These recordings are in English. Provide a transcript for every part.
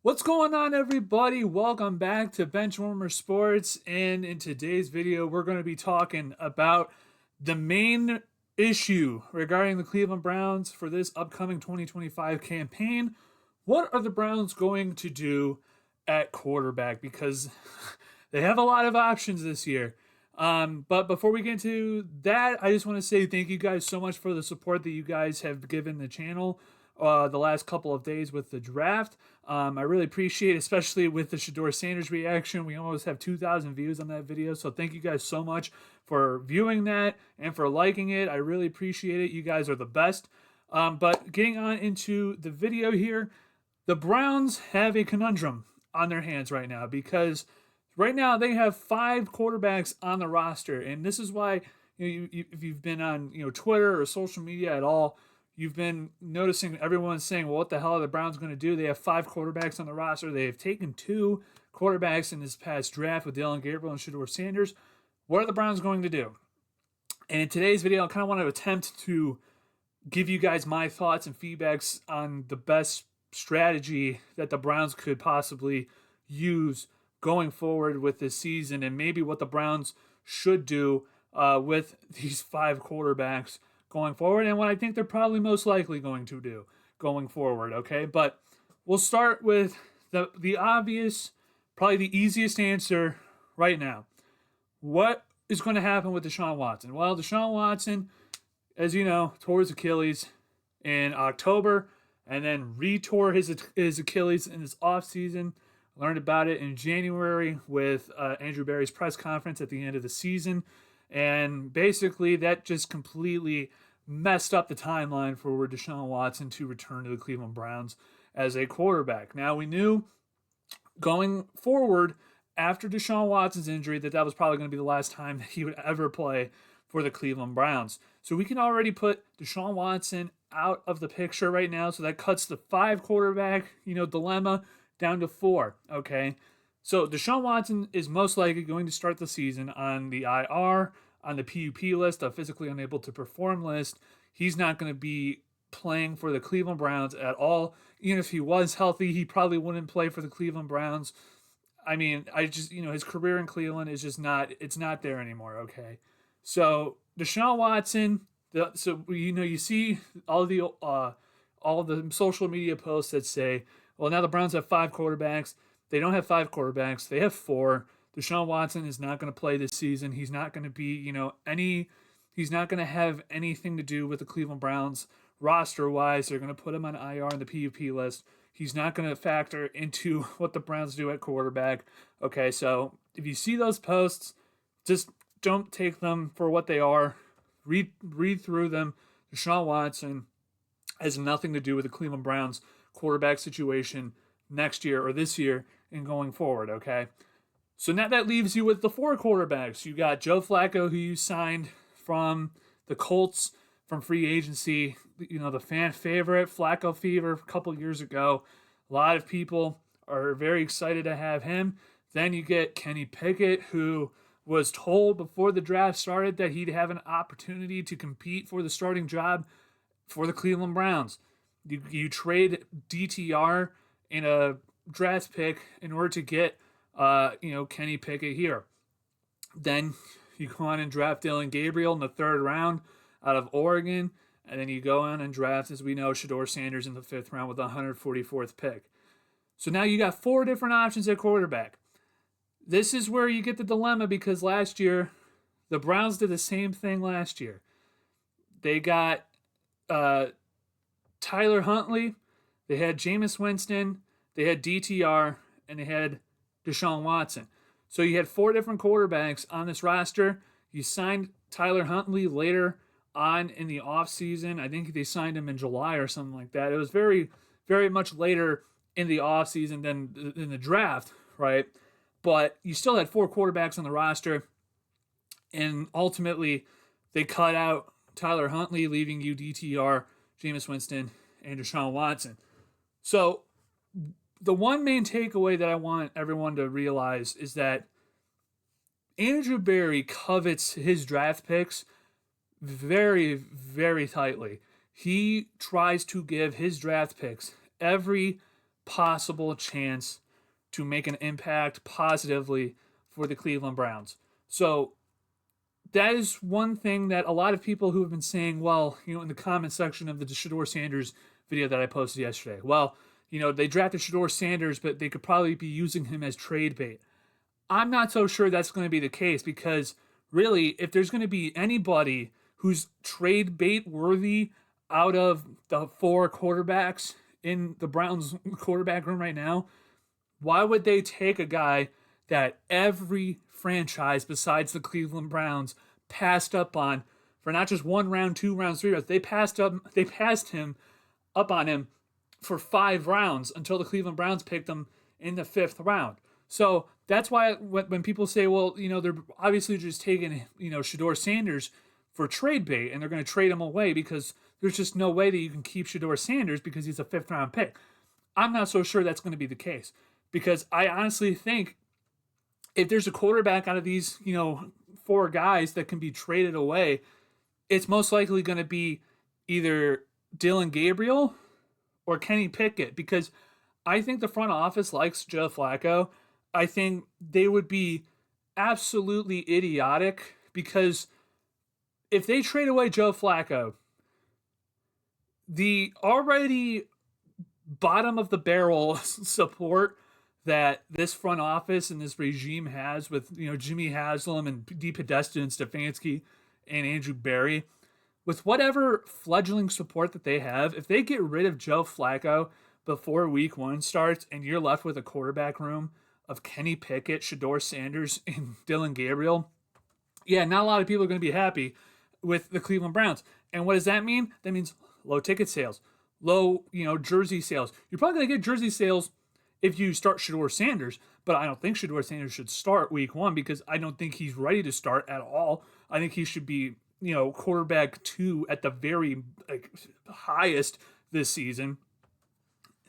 What's going on, everybody? Welcome back to Benchwarmer Sports. And in today's video, we're going to be talking about the main issue regarding the Cleveland Browns for this upcoming 2025 campaign. What are the Browns going to do at quarterback? Because they have a lot of options this year. But before we get into that, I just want to say thank you guys so much for the support that you guys have given the channel the last couple of days with the draft. I really appreciate it, especially with the Shedeur Sanders reaction. We almost have 2,000 views on that video, so thank you guys so much for viewing that and for liking it. I really appreciate it. You guys are the best. But getting on into the video here, the Browns have a conundrum on their hands right now because right now they have 5 quarterbacks on the roster, and this is why if you've been on Twitter or social media at all, you've been noticing everyone saying, well, what the hell are the Browns going to do? They have 5 quarterbacks on the roster. They have taken 2 quarterbacks in this past draft with Dylan Gabriel and Shedeur Sanders. What are the Browns going to do? And in today's video, I kind of want to attempt to give you guys my thoughts and feedbacks on the best strategy that the Browns could possibly use going forward with this season, and maybe what the Browns should do with these 5 quarterbacks going forward, and what I think they're probably most likely going to do going forward, okay? But we'll start with the obvious, probably the easiest answer right now. What is going to happen with Deshaun Watson? Well, Deshaun Watson, as you know, tore his Achilles in October and then re-tore his Achilles in his offseason. Learned about it in January with Andrew Berry's press conference at the end of the season. And basically, that just completely messed up the timeline for Deshaun Watson to return to the Cleveland Browns as a quarterback. Now, we knew going forward after Deshaun Watson's injury that was probably going to be the last time that he would ever play for the Cleveland Browns. So we can already put Deshaun Watson out of the picture right now. So that cuts the 5 quarterback, dilemma down to 4, okay? So Deshaun Watson is most likely going to start the season on the IR, on the PUP list, a physically unable to perform list. He's not going to be playing for the Cleveland Browns at all. Even if he was healthy, he probably wouldn't play for the Cleveland Browns. I mean, his career in Cleveland is just it's not there anymore, okay? So Deshaun Watson, you see all the social media posts that say, well, now the Browns have 5 quarterbacks. They don't have 5 quarterbacks. They have 4. Deshaun Watson is not going to play this season. He's not going to be, he's not going to have anything to do with the Cleveland Browns roster-wise. They're going to put him on IR on the PUP list. He's not going to factor into what the Browns do at quarterback. Okay, so if you see those posts, just don't take them for what they are. Read through them. Deshaun Watson has nothing to do with the Cleveland Browns quarterback situation next year or this year and going forward, okay? So now that leaves you with the 4 quarterbacks. You got Joe Flacco, who you signed from the Colts from free agency, the fan favorite, Flacco Fever, a couple years ago. A lot of people are very excited to have him. Then you get Kenny Pickett, who was told before the draft started that he'd have an opportunity to compete for the starting job for the Cleveland Browns. You trade DTR in a draft pick in order to get Kenny Pickett here. Then you go on and draft Dylan Gabriel in the 3rd round out of Oregon. And then you go on and draft, as we know, Shedeur Sanders in the 5th round with the 144th pick. So now you got 4 different options at quarterback. This is where you get the dilemma because last year, the Browns did the same thing last year. They got Tyler Huntley, they had Jameis Winston, they had DTR, and they had Deshaun Watson. So you had 4 different quarterbacks on this roster. You signed Tyler Huntley later on in the offseason. I think they signed him in July or something like that. It was very, very much later in the offseason than in the draft, right? But you still had 4 quarterbacks on the roster. And ultimately, they cut out Tyler Huntley, leaving you DTR, Jameis Winston, and Deshaun Watson. So the one main takeaway that I want everyone to realize is that Andrew Berry covets his draft picks very, very tightly. He tries to give his draft picks every possible chance to make an impact positively for the Cleveland Browns. So that is one thing that a lot of people who have been saying, well, in the comment section of the Shedeur Sanders video that I posted yesterday, well, they drafted Shedeur Sanders, but they could probably be using him as trade bait. I'm not so sure that's going to be the case because really, if there's going to be anybody who's trade bait worthy out of the 4 quarterbacks in the Browns quarterback room right now, why would they take a guy that every franchise besides the Cleveland Browns passed up on for not just 1 round, 2 rounds, 3 rounds? They passed him up on him for 5 rounds until the Cleveland Browns picked him in the 5th round. So that's why when people say, well, they're obviously just taking, Shedeur Sanders for trade bait and they're going to trade him away because there's just no way that you can keep Shedeur Sanders because he's a 5th round pick. I'm not so sure that's going to be the case because I honestly think if there's a quarterback out of these, 4 guys that can be traded away, it's most likely going to be either Dillon Gabriel or Kenny Pickett because I think the front office likes Joe Flacco. I think they would be absolutely idiotic because if they trade away Joe Flacco, the already bottom of the barrel support that this front office and this regime has with Jimmy Haslam and D. Podesta and Stefanski and Andrew Berry, with whatever fledgling support that they have, if they get rid of Joe Flacco before week 1 starts and you're left with a quarterback room of Kenny Pickett, Shedeur Sanders, and Dillon Gabriel, yeah, not a lot of people are going to be happy with the Cleveland Browns. And what does that mean? That means low ticket sales, low, jersey sales. You're probably going to get jersey sales if you start Shedeur Sanders, but I don't think Shedeur Sanders should start week 1 because I don't think he's ready to start at all. I think he should be, quarterback 2 at the very highest this season.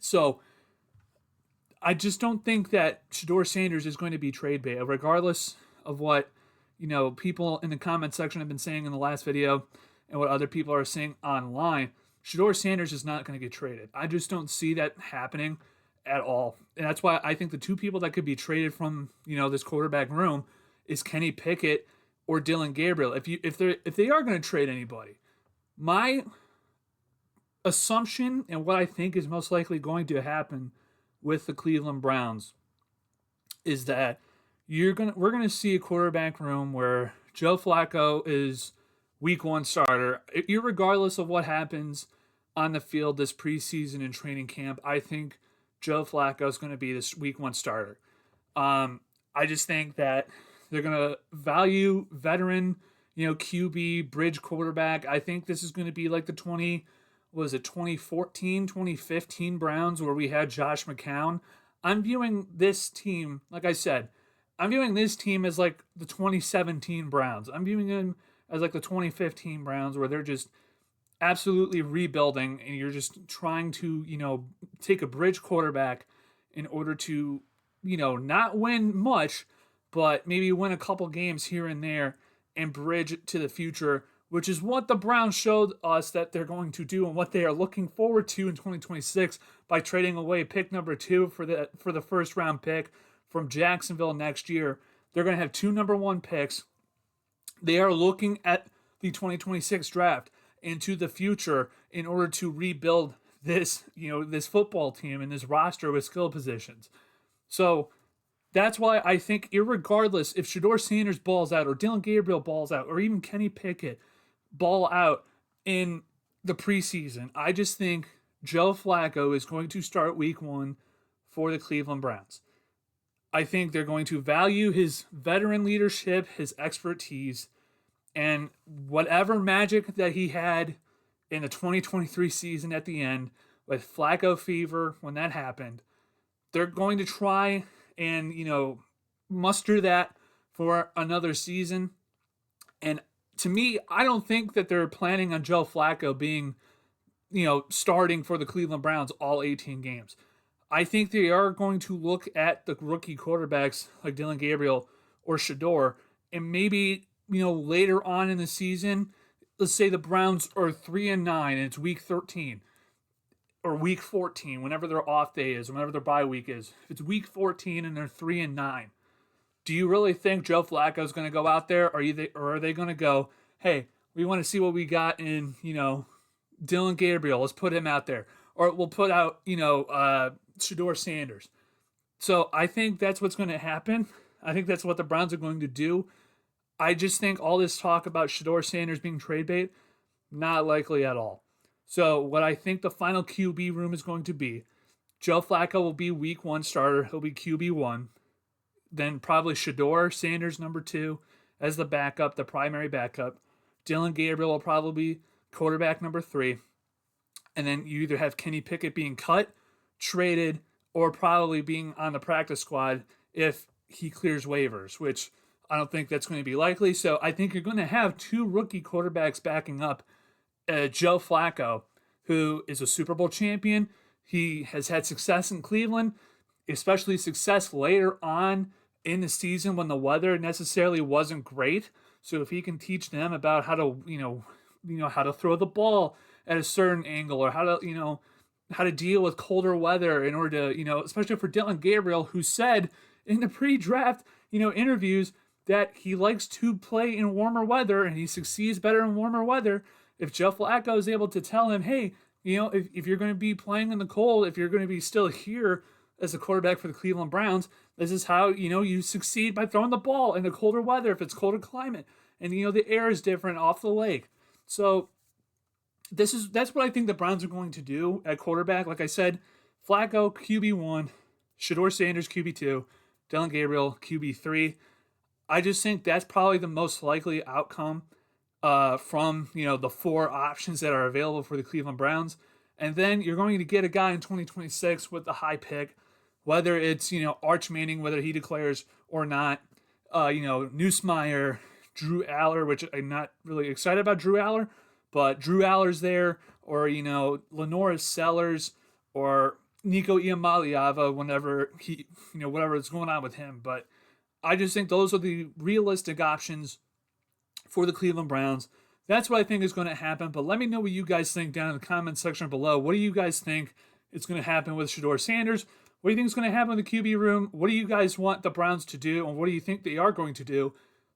So I just don't think that Shedeur Sanders is going to be trade bait, regardless of what people in the comment section have been saying in the last video and what other people are saying online. Shedeur Sanders is not going to get traded. I just don't see that happening at all, and that's why I think the 2 people that could be traded from this quarterback room is Kenny Pickett or Dillon Gabriel. If they are going to trade anybody, my assumption and what I think is most likely going to happen with the Cleveland Browns is that we're gonna see a quarterback room where Joe Flacco is week 1 starter, irregardless of what happens on the field this preseason and training camp. I think Joe Flacco is going to be this week 1 starter. I just think that they're going to value veteran, QB, bridge quarterback. I think this is going to be like the 2014, 2015 Browns where we had Josh McCown. I'm viewing this team, like I said, I'm viewing this team as like the 2017 Browns. I'm viewing them as like the 2015 Browns where they're just absolutely rebuilding and you're just trying to, take a bridge quarterback in order to, not win much, but maybe win a couple games here and there and bridge to the future, which is what the Browns showed us that they're going to do and what they are looking forward to in 2026 by trading away pick number 2 for the 1st round pick from Jacksonville next year. They're going to have 2 number 1 picks. They are looking at the 2026 draft into the future in order to rebuild this, this football team and this roster with skill positions. So that's why I think, irregardless if Shedeur Sanders balls out or Dillon Gabriel balls out or even Kenny Pickett ball out in the preseason, I just think Joe Flacco is going to start week 1 for the Cleveland Browns. I think they're going to value his veteran leadership, his expertise, and whatever magic that he had in the 2023 season at the end with Flacco fever when that happened, they're going to try and, muster that for another season. And to me, I don't think that they're planning on Joe Flacco being, starting for the Cleveland Browns all 18 games. I think they are going to look at the rookie quarterbacks like Dillon Gabriel or Shedeur and maybe, later on in the season, let's say the Browns are 3-9 and it's week 13 or week 14, whenever their off day is, whenever their bye week is, if it's week 14 and they're 3-9, do you really think Joe Flacco is going to go out there, or are they going to go, hey, we want to see what we got in, Dylan Gabriel, let's put him out there, or we'll put out, Shedeur Sanders. So I think that's what's going to happen. I think that's what the Browns are going to do. I just think all this talk about Shedeur Sanders being trade bait, not likely at all. So what I think the final QB room is going to be, Joe Flacco will be week 1 starter. He'll be QB1. Then probably Shedeur Sanders number 2 as the backup, the primary backup. Dylan Gabriel will probably be quarterback number 3. And then you either have Kenny Pickett being cut, traded, or probably being on the practice squad if he clears waivers, which I don't think that's going to be likely. So I think you're going to have 2 rookie quarterbacks backing up Joe Flacco, who is a Super Bowl champion. He has had success in Cleveland, especially success later on in the season when the weather necessarily wasn't great. So if he can teach them about how to, how to throw the ball at a certain angle, or how to deal with colder weather in order to, especially for Dylan Gabriel, who said in the pre-draft, interviews that he likes to play in warmer weather and he succeeds better in warmer weather. If Joe Flacco is able to tell him, hey, if you're going to be playing in the cold, if you're going to be still here as a quarterback for the Cleveland Browns, this is how, you succeed by throwing the ball in the colder weather if it's colder climate. And, the air is different off the lake. So that's what I think the Browns are going to do at quarterback. Like I said, Flacco, QB1, Shedeur Sanders, QB2, Dylan Gabriel, QB3. I just think that's probably the most likely outcome from the 4 options that are available for the Cleveland Browns. And then you're going to get a guy in 2026 with the high pick, whether it's Arch Manning, whether he declares or not, Nussmeier, Drew Aller, which I'm not really excited about Drew Aller, but Drew Aller's there, or Lenoris Sellers, or Nico Iamaleava, whenever he whatever is going on with him. But I just think those are the realistic options for the Cleveland Browns. That's what I think is going to happen. But let me know what you guys think down in the comment section below. What do you guys think is going to happen with Shedeur Sanders? What do you think is going to happen in the QB room? What do you guys want the Browns to do? And what do you think they are going to do?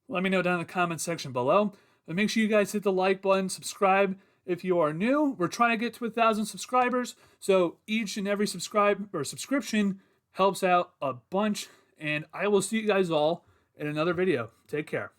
Let me know down in the comment section below. And make sure you guys hit the like button, subscribe if you are new. We're trying to get to 1,000 subscribers. So each and every subscription helps out a bunch. And I will see you guys all in another video. Take care.